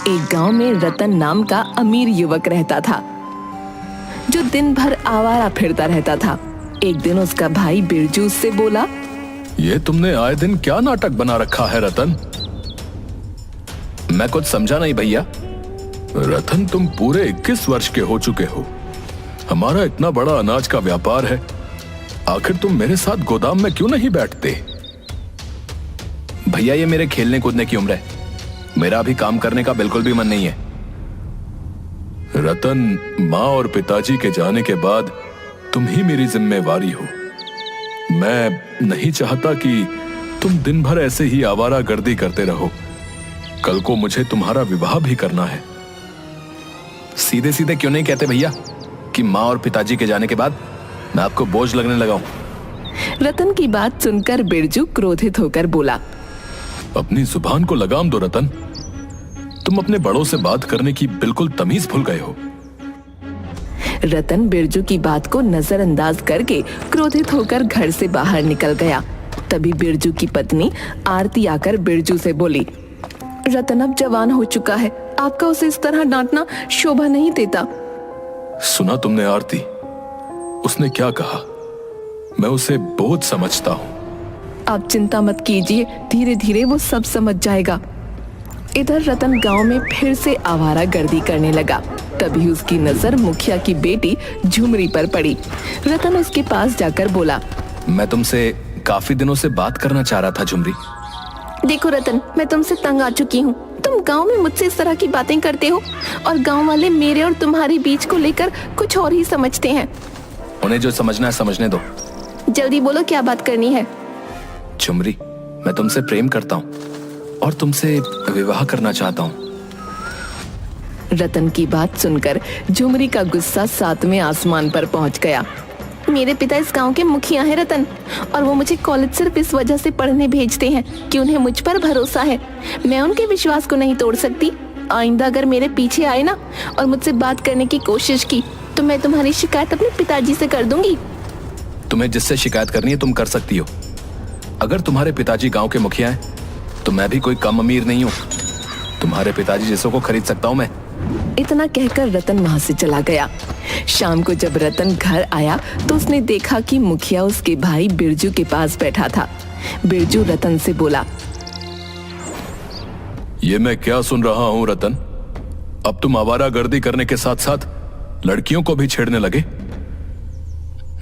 एक गांव में रतन नाम का अमीर युवक रहता था जो दिन भर आवारा फिरता रहता था। एक दिन उसका भाई बिरजू उससे बोला, ये तुमने आए दिन क्या नाटक बना रखा है रतन? मैं कुछ समझा नहीं भैया। रतन, तुम पूरे 21 वर्ष के हो चुके हो। हमारा इतना बड़ा अनाज का व्यापार है, आखिर तुम मेरे साथ गोदाम में क्यों नहीं बैठते? भैया, ये मेरे खेलने कूदने की उम्र है, मेरा अभी काम करने का बिल्कुल भी मन नहीं है। रतन, माँ और पिताजी के जाने के बाद तुम ही मेरी जिम्मेवारी हो। मैं नहीं चाहता कि तुम दिन भर ऐसे ही आवारागर्दी करते रहो। कल को मुझे तुम्हारा विवाह भी करना है। सीधे सीधे क्यों नहीं कहते भैया कि माँ और पिताजी के जाने के बाद मैं आपको बोझ लगने लगा हूं? रतन की बात सुनकर बिरजू क्रोधित होकर बोला, अपनी जुबान को लगाम दो रतन। तुम अपने बड़ों से बात करने की बिल्कुल तमीज भूल गए हो। रतन बिरजू की बात को नजरअंदाज करके क्रोधित होकर घर से बाहर निकल गया। तभी बिरजू की पत्नी आरती आकर बिरजू से बोली, रतन अब जवान हो चुका है, आपका उसे इस तरह डांटना शोभा नहीं देता। सुना तुमने आरती, उसने क्या कहा? मैं उसे बोझ समझता हूँ। आप चिंता मत कीजिए, धीरे धीरे वो सब समझ जाएगा। इधर रतन गांव में फिर से आवारागर्दी करने लगा। तभी उसकी नजर मुखिया की बेटी झुमरी पर पड़ी। रतन उसके पास जाकर बोला, मैं तुमसे काफी दिनों से बात करना चाह रहा था झुमरी। देखो रतन, मैं तुमसे तंग आ चुकी हूँ। तुम गांव में मुझसे इस तरह की बातें करते हो और गांव वाले मेरे और तुम्हारे बीच को लेकर कुछ और ही समझते हैं। उन्हें जो समझना है समझने दो। जल्दी बोलो, क्या बात करनी है? झुमरी, मैं तुमसे प्रेम करता हूँ और तुमसे विवाह करना चाहता हूँ। रतन की बात सुनकर झुमरी का गुस्सा 7वें आसमान पर पहुंच गया। मेरे पिता इस गांव के मुखिया हैं रतन, और वो मुझे कॉलेज सिर्फ इस वजह से पढ़ने भेजते हैं कि उन्हें मुझ पर भरोसा है। मैं उनके विश्वास को नहीं तोड़ सकती। आइंदा अगर मेरे पीछे आए ना और मुझसे बात करने की कोशिश की तो मैं तुम्हारी शिकायत अपने पिताजी से कर दूंगी। तुम्हें जिससे शिकायत करनी है तुम कर सकती हो। अगर तुम्हारे पिताजी गांव के मुखिया हैं तो मैं भी कोई कम अमीर नहीं हूँ। तुम्हारे पिताजी जैसों को खरीद सकता हूँ मैं। इतना कहकर रतन वहां से चला गया। शाम को जब रतन घर आया तो उसने देखा कि मुखिया उसके भाई बिरजू के पास बैठा था। बिरजू रतन से बोला, ये मैं क्या सुन रहा हूँ रतन? अब तुम आवारागर्दी करने के साथ साथ लड़कियों को भी छेड़ने लगे?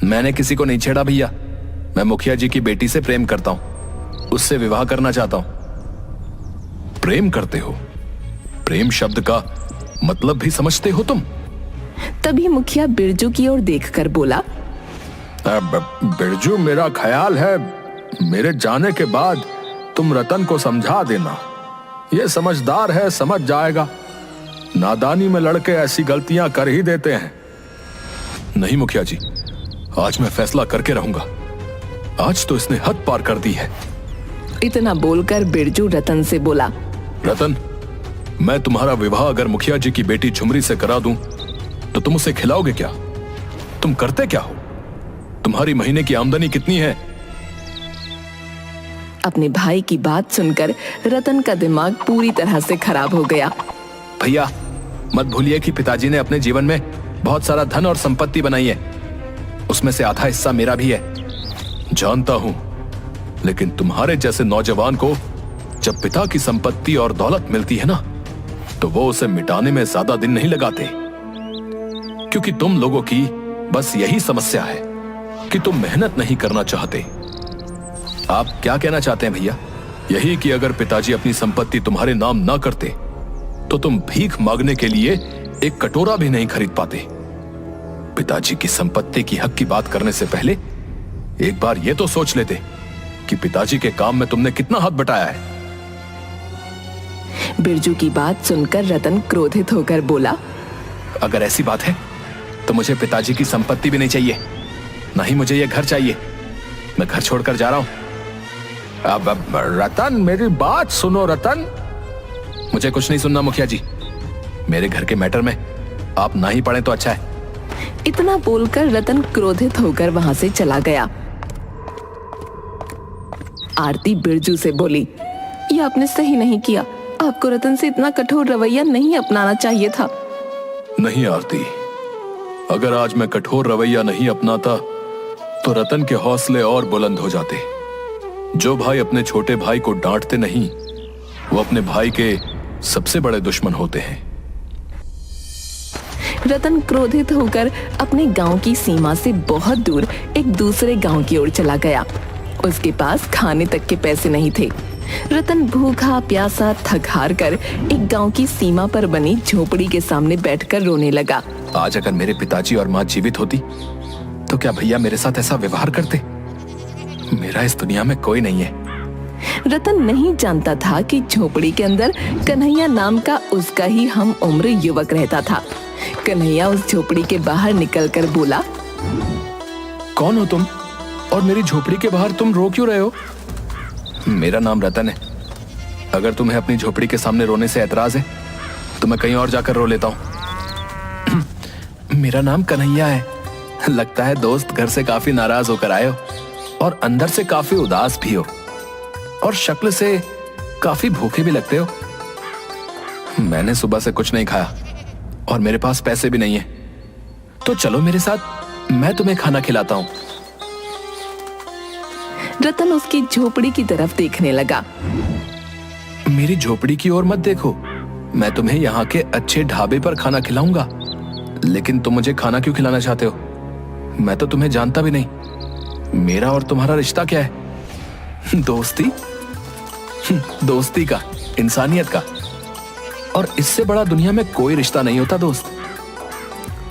मैंने किसी को नहीं छेड़ा भैया। मैं मुखिया जी की बेटी से प्रेम करता हूँ, उससे विवाह करना चाहता हूँ। प्रेम करते हो? प्रेम शब्द का मतलब भी समझते हो तुम? तभी मुखिया बिरजू की ओर देखकर बोला, बिरजू, मेरा ख्याल है मेरे जाने के बाद तुम रतन को समझा देना। ये समझदार है, समझ जाएगा। नादानी में लड़के ऐसी गलतियां कर ही देते हैं। नहीं मुखिया जी, आज मैं फैसला करके रहूंगा। आज तो इसने हद पार कर दी है। इतना बोलकर बिरजू रतन से बोला, रतन, मैं तुम्हारा विवाह अगर मुखिया जी की बेटी झुमरी से करा दूं तो तुम उसे खिलाओगे क्या? तुम करते क्या हो? तुम्हारी महीने की आमदनी कितनी है? अपने भाई की बात सुनकर रतन का दिमाग पूरी तरह से खराब हो गया। भैया, मत भूलिए कि पिताजी ने अपने जीवन में बहुत सारा धन और संपत्ति बनाई है। उसमें से आधा हिस्सा मेरा भी है। जानता हूं, लेकिन तुम्हारे जैसे नौजवान को जब पिता की संपत्ति और दौलत मिलती है ना, तो वो उसे मिटाने में ज्यादा दिन नहीं लगाते। क्योंकि तुम लोगों की बस यही समस्या है कि तुम मेहनत नहीं करना चाहते। आप क्या कहना चाहते हैं भैया? यही कि अगर पिताजी अपनी संपत्ति तुम्हारे नाम ना करते तो तुम भीख मांगने के लिए एक कटोरा भी नहीं खरीद पाते। पिताजी की संपत्ति की हक की बात करने से पहले एक बार ये तो सोच लेते कि पिताजी के काम में तुमने कितना हाथ बटाया है। बिरजू की बात सुनकर रतन क्रोधित होकर बोला, अगर ऐसी बात है तो मुझे पिताजी की संपत्ति भी नहीं चाहिए, ना ही मुझे ये घर चाहिए। मैं घर छोड़कर जा रहा हूं। अब रतन, मेरी बात सुनो रतन। मुझे कुछ नहीं सुनना मुखिया जी। मेरे घर के मैटर में आप ना ही पढ़े तो अच्छा है। इतना बोलकर रतन क्रोधित होकर वहां से चला गया। आरती बिरजू से बोली, ये आपने सही नहीं किया। आपको रतन से इतना कठोर रवैया नहीं अपनाना चाहिए था। नहीं आरती, अगर आज मैं कठोर रवैया नहीं अपनाता तो रतन के हौसले और बुलंद हो जाते। जो भाई अपने छोटे भाई को डांटते नहीं, वो अपने भाई के सबसे बड़े दुश्मन होते हैं। रतन क्रोधित होकर अपने गांव की सीमा से बहुत दूर एक दूसरे गांव की ओर चला गया। उसके पास खाने तक के पैसे नहीं थे। रतन भूखा प्यासा थक हार कर एक गांव की सीमा पर बनी झोपड़ी के सामने बैठकर रोने लगा। आज अगर मेरे पिताजी और माँ जीवित होती तो क्या भैया मेरे साथ ऐसा व्यवहार करते? मेरा इस दुनिया में कोई नहीं है। रतन नहीं जानता था कि झोपड़ी के अंदर कन्हैया नाम का उसका ही हम उम्र युवक रहता था। कन्हैया उस झोपड़ी के बाहर निकलकर बोला, कौन हो तुम और मेरी झोपड़ी के बाहर तुम रो क्यों रहे हो? मेरा नाम रतन है। अगर तुम्हें अपनी झोपड़ी के सामने रोने से ऐतराज है तो मैं कहीं और जाकर रो लेता हूँ। मेरा नाम कन्हैया है। लगता है दोस्त घर से काफी नाराज होकर आए हो और अंदर से काफी उदास भी हो और शक्ल से काफी भूखे भी लगते हो। मैंने सुबह से कुछ नहीं खाया और मेरे पास पैसे भी नहीं है, तो चलो मेरे साथ, मैं तुम्हें खाना खिलाता हूँ। रतन उसकी झोपड़ी की तरफ देखने लगा। मेरी झोपड़ी की ओर मत देखो, मैं तुम्हें यहाँ के अच्छे ढाबे पर खाना खिलाऊंगा। लेकिन तुम मुझे खाना क्यों खिलाना चाहते हो? मैं तो तुम्हें जानता भी नहीं। मेरा और तुम्हारा रिश्ता क्या है? दोस्ती? दोस्ती का, इंसानियत का, और इससे बड़ा दुनिया में कोई रिश्ता नहीं होता दोस्त।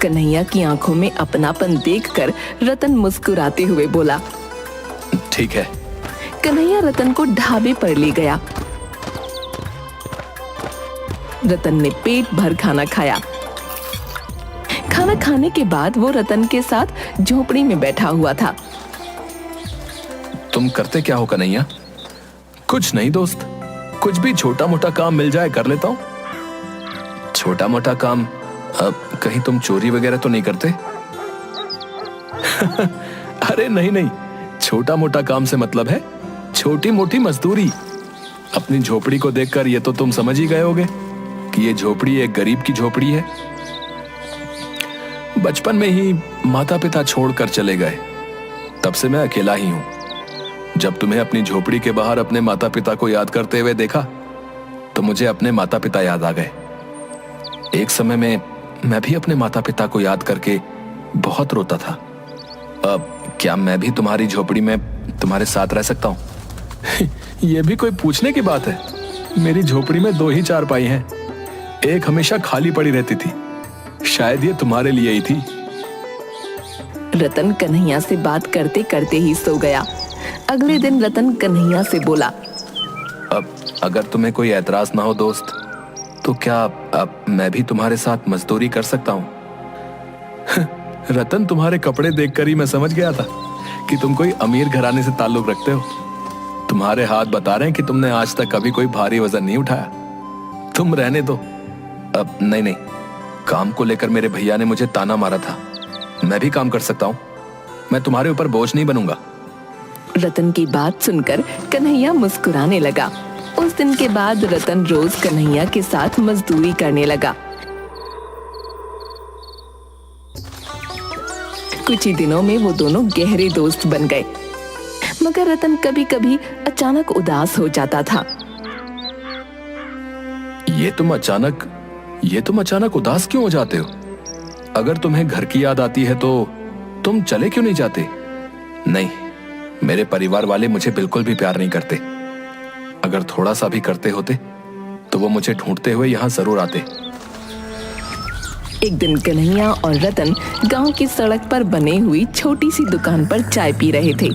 कन्हैया की आंखों में अपनापन देखकर रतन मुस्कुराते हुए बोला, ठीक है। कन्हैया रतन को ढाबे पर ले गया। रतन ने पेट भर खाना खाया। खाना खाने के बाद वो रतन के साथ झोपड़ी में बैठा हुआ था। तुम करते क्या हो कन्हैया? कुछ नहीं दोस्त, कुछ भी छोटा मोटा काम मिल जाए कर लेता हूँ। छोटा मोटा काम? अब कहीं तुम चोरी वगैरह तो नहीं करते? अरे नहीं नहीं, छोटा मोटा काम से मतलब है छोटी मोटी मजदूरी। अपनी झोपड़ी को देखकर ये तो तुम समझ ही गए होगे कि ये झोपड़ी एक गरीब की झोपड़ी है। बचपन में ही माता पिता छोड़कर चले गए, तब से मैं अकेला ही हूं। जब तुम्हें अपनी झोपड़ी के बाहर अपने माता पिता को याद करते हुए देखा तो मुझे अपने माता पिता याद आ गए। एक समय में मैं भी अपने माता पिता को याद करके बहुत रोता था। अब क्या मैं भी तुम्हारी झोपड़ी में तुम्हारे साथ रह सकता हूँ? यह भी कोई पूछने की बात है? मेरी झोपड़ी में 2 ही चारपाई हैं। एक हमेशा खाली पड़ी रहती थी, शायद ये तुम्हारे लिए ही थी। रतन कन्हैया से बात करते करते ही सो गया। अगले दिन रतन कन्हैया से बोला, अब अगर तुम्हें कोई ऐतराज ना हो दोस्त, तो क्या अब मैं भी तुम्हारे साथ मजदूरी कर सकता हूँ? रतन, तुम्हारे कपड़े देखकर ही मैं समझ गया था कि तुम कोई अमीर घराने से ताल्लुक रखते हो। तुम्हारे हाथ बता रहे हैं कि तुमने आज तक कभी कोई भारी वजन नहीं उठाया। तुम रहने दो। अब नहीं नहीं, काम को लेकर मेरे भैया ने मुझे ताना मारा था। मैं भी काम कर सकता हूँ, मैं तुम्हारे ऊपर बोझ नहीं बनूंगा। रतन की बात सुनकर कन्हैया मुस्कुराने लगा। उस दिन के बाद रतन रोज कन्हैया के साथ मजदूरी करने लगा। कुछ ही दिनों में वो दोनों गहरे दोस्त बन गए। मगर रतन कभी कभी अचानक उदास हो जाता था। ये तुम अचानक उदास क्यों हो जाते हो? अगर तुम्हें घर की याद आती है तो तुम चले क्यों नहीं जाते? नहीं, मेरे परिवार वाले मुझे बिल्कुल भी प्यार नहीं करते। अगर थोड़ा सा भी करते होते तो वो मुझे ढूंढते हुए यहाँ जरूर आते। एक दिन कन्हैया और रतन गांव की सड़क पर बने हुई छोटी सी दुकान पर चाय पी रहे थे।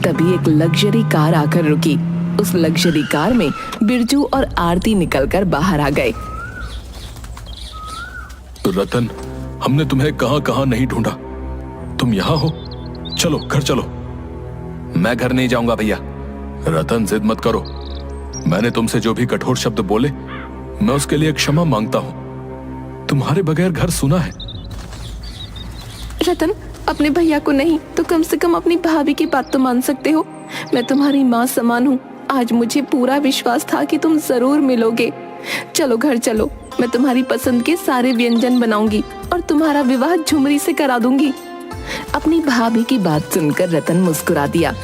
तभी एक लग्जरी कार आकर रुकी। उस लग्जरी कार में बिरजू और आरती निकलकर बाहर आ गए। रतन, हमने तुम्हें कहां कहां नहीं ढूंढा, तुम यहाँ हो। चलो घर चलो। मैं घर नहीं जाऊंगा भैया। रतन, जिद मत करो। मैंने तुमसे जो भी कठोर शब्द बोले मैं उसके लिए क्षमा मांगता हूं। तुम्हारे बगैर घर सुना है। रतन, अपने भैया को नहीं तो कम से कम अपनी भाभी की बात तो मान सकते हो। मैं तुम्हारी माँ समान हूँ। आज मुझे पूरा विश्वास था कि तुम जरूर मिलोगे। चलो घर चलो, मैं तुम्हारी पसंद के सारे व्यंजन बनाऊंगी और तुम्हारा विवाह झुमरी से करा दूंगी। अपनी भाभी की बात सुनकर रतन मुस्कुरा दिया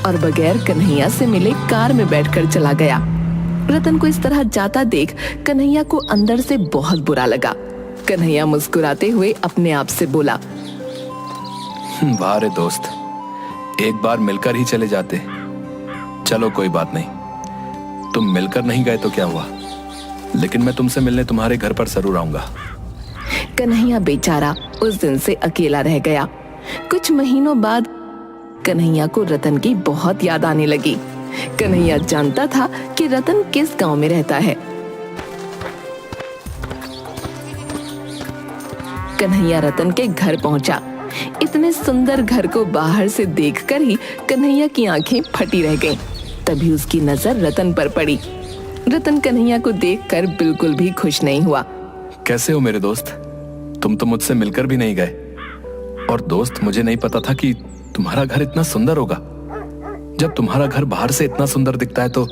और बगैर कन्हैया से मिले कार में बैठकर चला गया। रतन को इस तरह जाता देख कन्हैया को अंदर से बहुत बुरा लगा। कन्हैया मुस्कुराते हुए अपने आप से बोला, वाह रे दोस्त, एक बार मिलकर ही चले जाते। चलो कोई बात नहीं, तुम मिलकर नहीं गए तो क्या हुआ, लेकिन मैं तुमसे मिलने तुम्हारे घर पर जरूर आऊंगा। कन्हैया बेचारा उस दिन से अकेला रह गया। कुछ महीनों बाद कन्हैया को रतन की बहुत याद आने लगी। कन्हैया जानता था कि रतन किस गांव में रहता है। कन्हैया रतन के घर पहुंचा। इतने सुंदर घर को बाहर से देखकर ही कन्हैया की आंखें फटी रह गईं। तभी उसकी नजर रतन पर पड़ी। रतन कन्हैया को देखकर बिल्कुल भी खुश नहीं हुआ। कैसे हो मेरे दोस्त? तुम तो मुझसे मिलकर भी नहीं गए। और दोस्त, मुझे नहीं पता था कि तुम्हारा घर इतना सुंदर होगा। जब तुम्हारा घर बाहर से इतना सुंदर दिखता है तो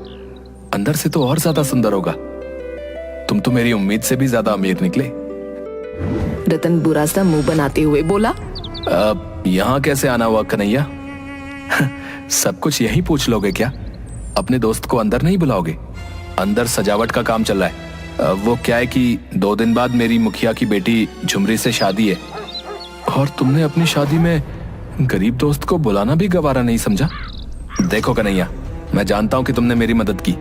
अंदर से तो और ज्यादा सुंदर होगा। तुम तो मेरी उम्मीद से भी ज्यादा अमीर निकले। रतन बुरा सा मुंह बनाते हुए बोला, यहाँ कैसे आना हुआ कन्हैया? सब कुछ यही पूछ लोगे क्या? अपने दोस्त को अंदर नहीं बुलाओगे? अंदर सजावट का काम चल रहा है। वो क्या है कि 2 दिन बाद मेरी मुखिया की बेटी झुमरी से शादी है, और तुमने अपनी शादी में गरीब दोस्त को बुलाना भी गवारा नहीं समझा। देखो कन्हैया, मैं जानता हूं कि तुमने मेरी मदद की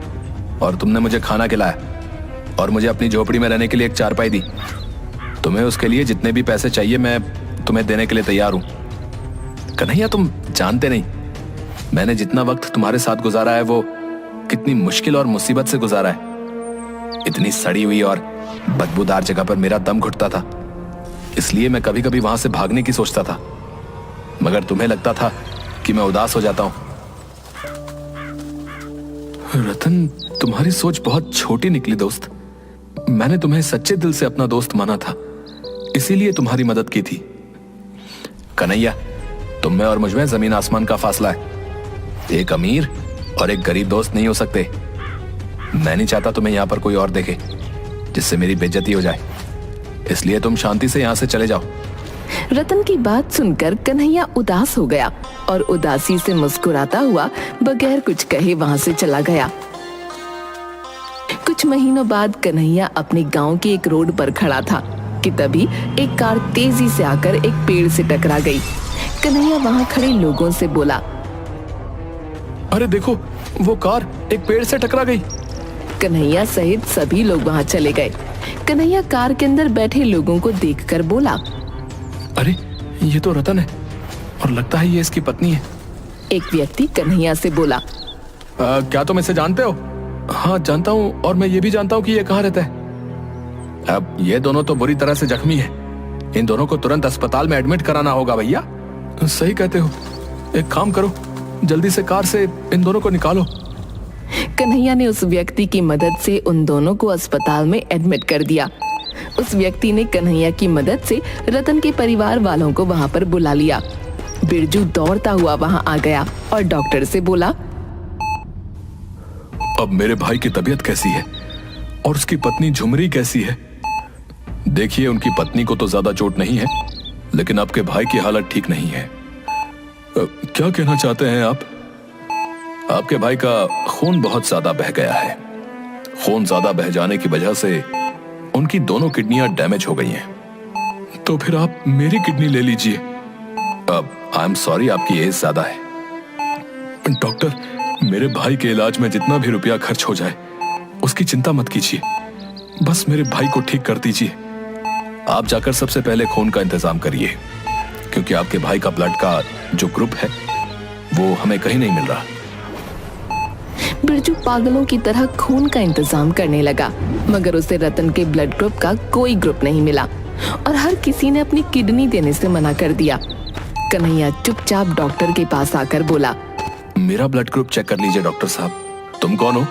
और तुमने मुझे खाना खिलाया और मुझे अपनी झोपड़ी में रहने के लिए एक चारपाई दी। तुम्हें उसके लिए जितने भी पैसे चाहिए मैं तुम्हें देने के लिए तैयार हूं। कन्हैया, तुम जानते नहीं मैंने जितना वक्त तुम्हारे साथ गुजारा है वो कितनी मुश्किल और मुसीबत से गुजारा है। इतनी सड़ी हुई और बदबूदार जगह पर मेरा दम घुटता था, इसलिए मैं कभी कभी वहां से भागने की सोचता था, मगर तुम्हें लगता था कि मैं उदास हो जाता हूं। रतन, तुम्हारी सोच बहुत छोटी निकली दोस्त। मैंने तुम्हें सच्चे दिल से अपना दोस्त माना था, इसीलिए तुम्हारी मदद की थी। कन्हैया, तुम में और मुझ में जमीन आसमान का फासला है। एक अमीर और एक गरीब दोस्त नहीं हो सकते। मैं नहीं चाहता तुम्हें यहां पर कोई और देखे जिससे मेरी बेइज्जती हो जाए, इसलिए तुम शांति से यहां से चले जाओ। रतन की बात सुनकर कन्हैया उदास हो गया और उदासी से मुस्कुराता हुआ बगैर कुछ कहे वहां से चला गया। कुछ महीनों बाद कन्हैया अपने गांव की एक रोड पर खड़ा था कि तभी एक कार तेजी से आकर एक पेड़ से टकरा गई। कन्हैया वहां खड़े लोगों से बोला, अरे देखो, वो कार एक पेड़ से टकरा गई। कन्हैया सहित सभी लोग वहां चले गए। कन्हैया कार के अंदर बैठे लोगों को देखकर बोला, अरे ये तो रतन है और लगता है ये इसकी पत्नी है। एक व्यक्ति कन्हैया से बोला, क्या तुम इसे जानते हो? हाँ जानता हूँ, और मैं ये भी जानता हूँ कि ये कहाँ रहता है। अब ये दोनों तो बुरी तरह से जख्मी हैं। इन दोनों को तुरंत अस्पताल में एडमिट कराना होगा। भैया सही कहते हो, एक काम करो, जल्दी से कार से इन दोनों को निकालो। कन्हैया ने उस व्यक्ति की मदद से उन दोनों को अस्पताल में एडमिट कर दिया। उस व्यक्ति ने कन्हैया की मदद से रतन के परिवार वालों को वहां पर बुला लिया। बिरजू दौड़ता हुआ वहां आ गया और डॉक्टर से बोला, अब मेरे भाई की तबीयत कैसी है और उसकी पत्नी झुमरी कैसी है? देखिए, उनकी पत्नी को तो ज्यादा चोट नहीं है, लेकिन आपके भाई की हालत ठीक नहीं है। क्या कहना चाहते हैं आप? आपके भाई का खून बहुत ज्यादा बह गया है। खून ज्यादा बह जाने की वजह से उनकी दोनों किडनियां डैमेज हो गई हैं। तो फिर आप मेरी किडनी ले लीजिए। अब आई एम सॉरी, आपकी एज ज्यादा है। डॉक्टर, मेरे भाई के इलाज में जितना भी रुपया खर्च हो जाए उसकी चिंता मत कीजिए, बस मेरे भाई को ठीक कर दीजिए। आप जाकर सबसे पहले खून का इंतजाम करिए, क्योंकि आपके भाई का ब्लड का जो ग्रुप है वो हमें कहीं नहीं मिल रहा। बिरजू पागलों की तरह खून का इंतजाम करने लगा, मगर उसे रतन के ब्लड ग्रुप का कोई ग्रुप नहीं मिला और हर किसी ने अपनी किडनी देने से मना कर दिया। कन्हैया चुपचाप डॉक्टर के पास आकर बोला, मेरा ब्लड ग्रुप चेक कर लीजिए डॉक्टर साहब। तुम कौन हो?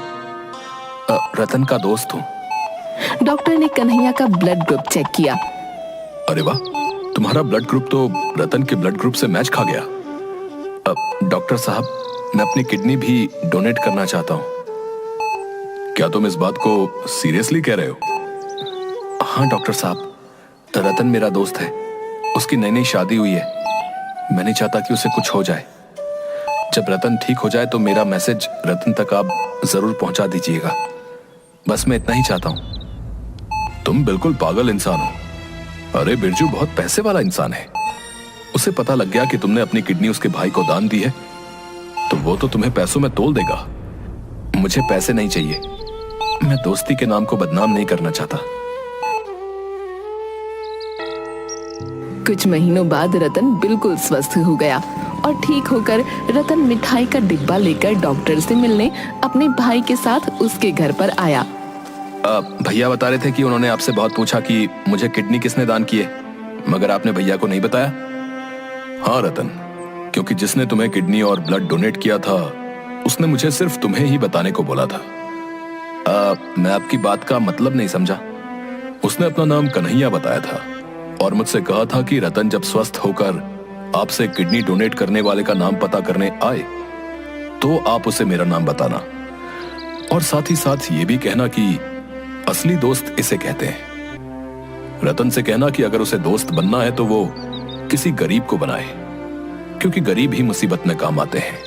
रतन का दोस्त हूँ। डॉक्टर ने कन्हैया का ब्लड ग्रुप चेक किया। अरे वाह, तुम्हारा ब्लड ग्रुप तो रतन के ब्लड ग्रुप से मैच खा गया। डॉक्टर साहब, मैं अपनी किडनी भी डोनेट करना चाहता हूँ। क्या तुम इस बात को सीरियसली कह रहे हो? हाँ डॉक्टर साहब, रतन मेरा दोस्त है। उसकी नई नई शादी हुई है। मैं नहीं चाहता कि उसे कुछ हो जाए। जब रतन ठीक हो जाए तो मेरा मैसेज रतन तक आप जरूर पहुंचा दीजिएगा। बस मैं इतना ही चाहता हूं। तुम बिल्कुल पागल इंसान हो। अरे बिरजू बहुत पैसे वाला इंसान है। उसे पता लग गया कि तुमने अपनी किडनी उसके भाई को दान दी है तो वो तो तुम्हें पैसों में तोल देगा। मुझे पैसे नहीं चाहिए। मैं दोस्ती के नाम को बदनाम नहीं करना चाहता। कुछ महीनों बाद रतन बिल्कुल स्वस्थ हो गया और ठीक होकर रतन मिठाई का डिब्बा लेकर डॉक्टर से मिलने अपने भाई के साथ उसके घर पर आया। भैया बता रहे थे कि उन्होंने आपसे बहुत पूछा कि मुझे किडनी किसने दान की है, मगर आपने भैया को नहीं बताया। हाँ रतन, क्योंकि जिसने तुम्हें किडनी और ब्लड डोनेट किया था उसने मुझे सिर्फ तुम्हें ही बताने को बोला था। मैं आपकी बात का मतलब नहीं समझा। उसने अपना नाम कन्हैया बताया था और मुझसे कहा था कि रतन जब स्वस्थ होकर आपसे किडनी डोनेट करने वाले का नाम पता करने आए तो आप उसे मेरा नाम बताना और साथ ही साथ ये भी कहना कि असली दोस्त इसे कहते हैं। रतन से कहना कि अगर उसे दोस्त बनना है तो वो किसी गरीब को बनाए, क्योंकि गरीब ही मुसीबत में काम आते हैं।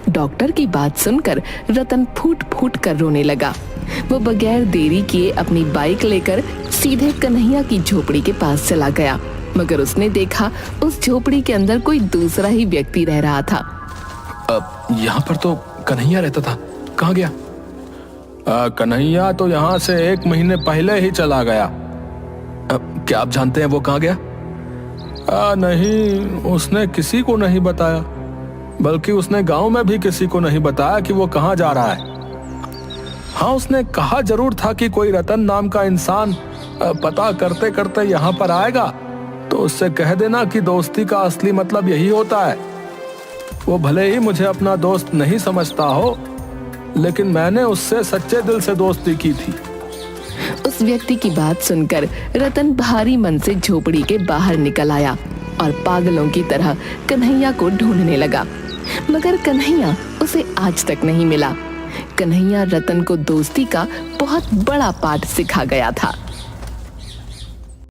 डॉक्टर की बात सुनकर रतन फूट फूट कर रोने लगा। वो बगैर देरी किए अपनी बाइक लेकर सीधे कन्हैया की झोपड़ी के पास चला गया, मगर उसने देखा उस झोपड़ी के अंदर कोई दूसरा ही व्यक्ति रह रहा था। यहाँ पर तो कन्हैया रहता था, कहाँ गया? कन्हैया तो यहाँ से 1 महीने पहले ही चला गया। क्या आप जानते हैं वो कहाँ गया? नहीं, उसने किसी को नहीं बताया, बल्कि उसने गांव में भी किसी को नहीं बताया कि वो कहाँ जा रहा है। हाँ, उसने कहा जरूर था कि कोई रतन नाम का इंसान पता करते करते यहाँ पर आएगा तो उससे कह देना कि दोस्ती का असली मतलब यही होता है। वो भले ही मुझे अपना दोस्त नहीं समझता हो, लेकिन मैंने उससे सच्चे दिल से दोस्ती की थी। उस व्यक्ति की बात सुनकर रतन भारी मन से झोपड़ी के बाहर निकल आया और पागलों की तरह कन्हैया को ढूंढने लगा, मगर कन्हैया उसे आज तक नहीं मिला। कन्हैया रतन को दोस्ती का बहुत बड़ा पाठ सिखा गया था।